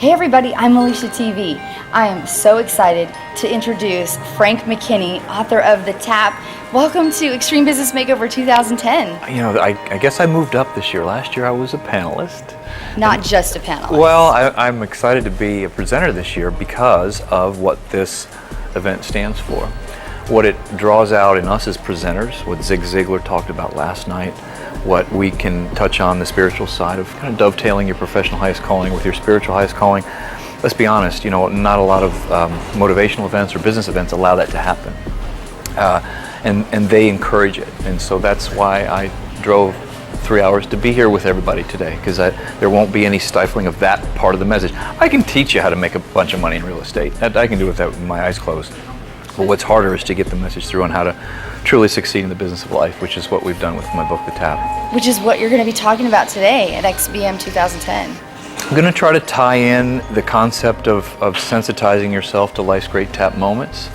Hey everybody, I'm Alisha TV. I am so excited to introduce Frank McKinney, author of The Tap. Welcome to Extreme Business Makeover 2010. You know, I guess I moved up this year. Last year I was a panelist. Not just a panelist. Well, I'm excited to be a presenter this year because of what this event stands for. What it draws out in us as presenters, what Zig Ziglar talked about last night, what we can touch on the spiritual side of kind of dovetailing your professional highest calling with your spiritual highest calling. Let's be honest, you know, not a lot of motivational events or business events allow that to happen. And they encourage it. And so that's why I drove 3 hours to be here with everybody today, because there won't be any stifling of that part of the message. I can teach you how to make a bunch of money in real estate. I can do it with my eyes closed. But what's harder is to get the message through on how to truly succeed in the business of life, which is what we've done with my book, The Tap. Which is what you're going to be talking about today at XBM 2010. I'm going to try to tie in the concept of sensitizing yourself to life's great tap moments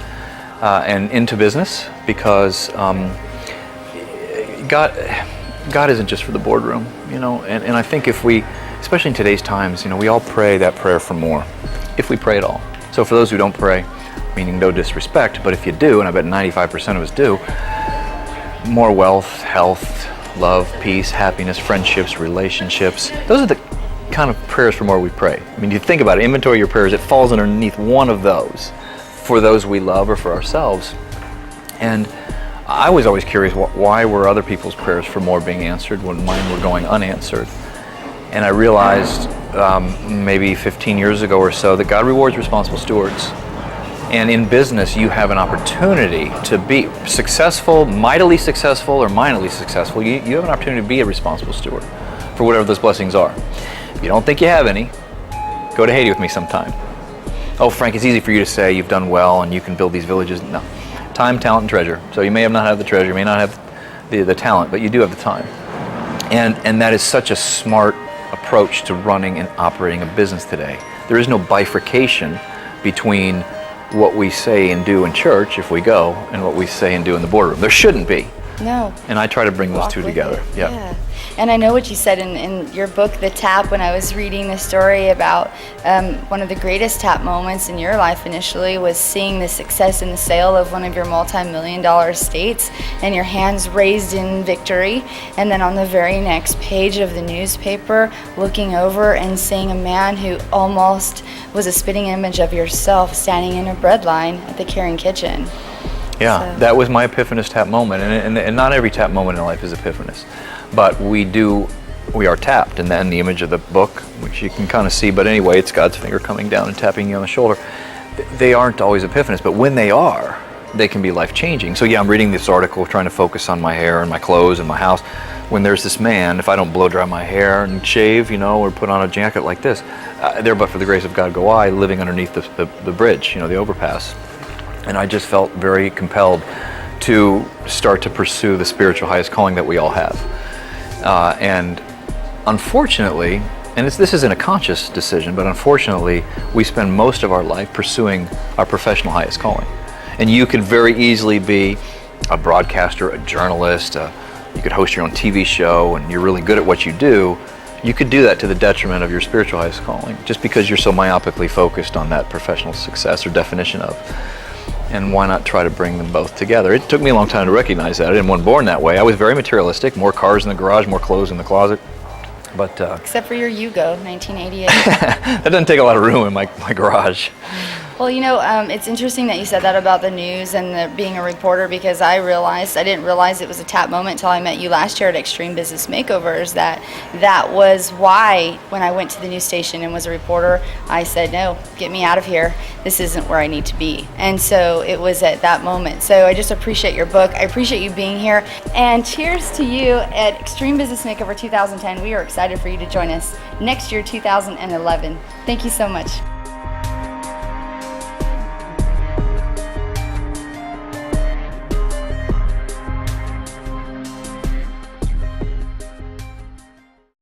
and into business, because God isn't just for the boardroom, you know, and I think if we, especially in today's times, you know, we all pray that prayer for more, if we pray at all. So for those who don't pray, meaning no disrespect, but if you do, and I bet 95% of us do, more wealth, health, love, peace, happiness, friendships, relationships, those are the kind of prayers for more we pray. I mean, you think about it, inventory your prayers, it falls underneath one of those for those we love or for ourselves. And I was always curious, why were other people's prayers for more being answered when mine were going unanswered? And I realized maybe 15 years ago or so that God rewards responsible stewards. And in business, you have an opportunity to be successful, mightily successful, or minorly successful. You have an opportunity to be a responsible steward for whatever those blessings are. If you don't think you have any, go to Haiti with me sometime. Oh, Frank, it's easy for you to say you've done well and you can build these villages. No. Time, talent, and treasure. So you may have not have the treasure, you may not have the talent, but you do have the time. And that is such a smart approach to running and operating a business today. There is no bifurcation between what we say and do in church, if we go, and what we say and do in the boardroom. There shouldn't be. No. And I try to bring those two together. Yeah. And I know what you said in your book, The Tap, when I was reading the story about one of the greatest tap moments in your life initially was seeing the success in the sale of one of your multi-million-dollar estates and your hands raised in victory. And then on the very next page of the newspaper, looking over and seeing a man who almost was a spitting image of yourself standing in a bread line at the Caring Kitchen. Yeah, so that was my epiphanous tap moment, and not every tap moment in life is epiphanous, but we are tapped, and then the image of the book, which you can kind of see, but anyway, it's God's finger coming down and tapping you on the shoulder. They aren't always epiphanous, but when they are, they can be life-changing. So yeah, I'm reading this article trying to focus on my hair and my clothes and my house, when there's this man, if I don't blow dry my hair and shave, you know, or put on a jacket like this, there but for the grace of God go I, living underneath the bridge, you know, the overpass. And I just felt very compelled to start to pursue the spiritual highest calling that we all have. And unfortunately, and this isn't a conscious decision, but unfortunately, we spend most of our life pursuing our professional highest calling. And you could very easily be a broadcaster, a journalist, you could host your own TV show, and you're really good at what you do. You could do that to the detriment of your spiritual highest calling, just because you're so myopically focused on that professional success or definition of. And why not try to bring them both together? It took me a long time to recognize that. I didn't want born that way. I was very materialistic, more cars in the garage, more clothes in the closet. But except for your Yugo, 1988. That doesn't take a lot of room in my garage. Well, you know, it's interesting that you said that about the news and being a reporter, because I didn't realize it was a tap moment until I met you last year at Extreme Business Makeovers, that was why when I went to the news station and was a reporter, I said, no, get me out of here. This isn't where I need to be. And so it was at that moment. So I just appreciate your book. I appreciate you being here. And cheers to you at Extreme Business Makeover 2010. We are excited for you to join us next year, 2011. Thank you so much.